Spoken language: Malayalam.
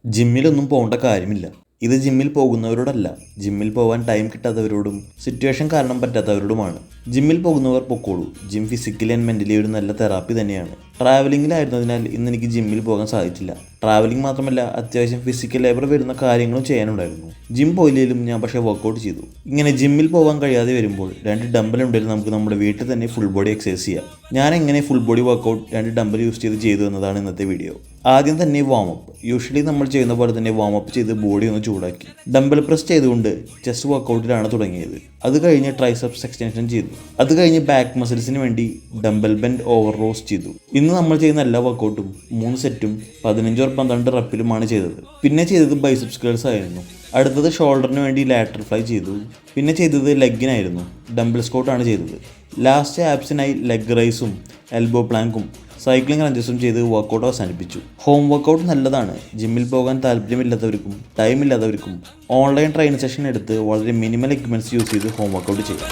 ജിമ്മിലൊന്നും പോകേണ്ട കാര്യമില്ല. ഇത് ജിമ്മിൽ പോകുന്നവരോടല്ല, ജിമ്മിൽ പോകാൻ ടൈം കിട്ടാത്തവരോടും സിറ്റുവേഷൻ കാരണം പറ്റാത്തവരോടുമാണ്. ജിമ്മിൽ പോകുന്നവർ പൊക്കോളൂ. ജിം ഫിസിക്കലി ആൻഡ് മെൻ്റലി ഒരു നല്ല തെറാപ്പി തന്നെയാണ്. ട്രാവലിങ്ങിലായിരുന്നതിനാൽ ഇന്ന് എനിക്ക് ജിമ്മിൽ പോകാൻ സാധിച്ചില്ല. ട്രാവലിംഗ് മാത്രമല്ല, അത്യാവശ്യം ഫിസിക്കൽ ലേബർ വരുന്ന കാര്യങ്ങളും ചെയ്യാനുണ്ടായിരുന്നു. ജിം പോയില്ലെങ്കിലും ഞാൻ പക്ഷേ വർക്കൗട്ട് ചെയ്തു. ഇങ്ങനെ ജിമ്മിൽ പോകാൻ കഴിയാതെ വരുമ്പോൾ 2 ഡമ്പൽ ഉണ്ടെങ്കിൽ നമുക്ക് നമ്മുടെ വീട്ടിൽ തന്നെ ഫുൾ ബോഡി എക്സസൈസ് ചെയ്യാം. ഞാൻ എങ്ങനെ full body workout 2 dumbbell use ചെയ്തു എന്നതാണ് ഇന്നത്തെ വീഡിയോ. ആദ്യം തന്നെ വാമപ്പ്. യൂഷ്വലി നമ്മൾ ചെയ്യുന്ന പോലെ തന്നെ വാമപ്പ് ചെയ്ത് ബോഡി ഒന്ന് ചൂടാക്കി. ഡമ്പൽ പ്രസ് ചെയ്തുകൊണ്ട് ചെസ്റ്റ് വർക്കൗട്ടിലാണ് തുടങ്ങിയത്. അത് കഴിഞ്ഞ് ട്രൈസെപ്സ് എക്സ്റ്റൻഷൻ ചെയ്തു. അത് കഴിഞ്ഞ് ബാക്ക് മസിൽസിന് വേണ്ടി ഡമ്പൽ ബെൻഡ് ഓവർ റോസ് ചെയ്തു. ഇന്ന് നമ്മൾ ചെയ്യുന്ന എല്ലാ വർക്കൗട്ടും 3 സെറ്റും 15 or 12 റെപ്പിലുമാണ് ചെയ്തത്. പിന്നെ ചെയ്തത് ബൈസെപ്സ് കേൾസ് ആയിരുന്നു. അടുത്തത് ഷോൾഡറിന് വേണ്ടി ലാറ്ററൽ ഫ്ലൈ ചെയ്തു. പിന്നെ ചെയ്തത് ലെഗിനായിരുന്നു. ഡംബിൾ സ്ക്വാട്ടാണ് ചെയ്തത്. ലാസ്റ്റ് ആപ്സിനായി ലെഗ് റൈസും എൽബോ പ്ലാങ്കും സൈക്ലിംഗ് റഞ്ചസും ചെയ്ത് വർക്കൗട്ട് അവസാനിപ്പിച്ചു. ഹോം വർക്കൗട്ട് നല്ലതാണ്. ജിമ്മിൽ പോകാൻ താല്പര്യമില്ലാത്തവർക്കും ടൈം ഇല്ലാത്തവർക്കും ഓൺലൈൻ ട്രെയിനിങ് സെഷൻ എടുത്ത് വളരെ മിനിമൽ എക്യുപ്മെൻറ്റ്സ് യൂസ് ചെയ്ത് ഹോം വർക്കൗട്ട് ചെയ്യാം.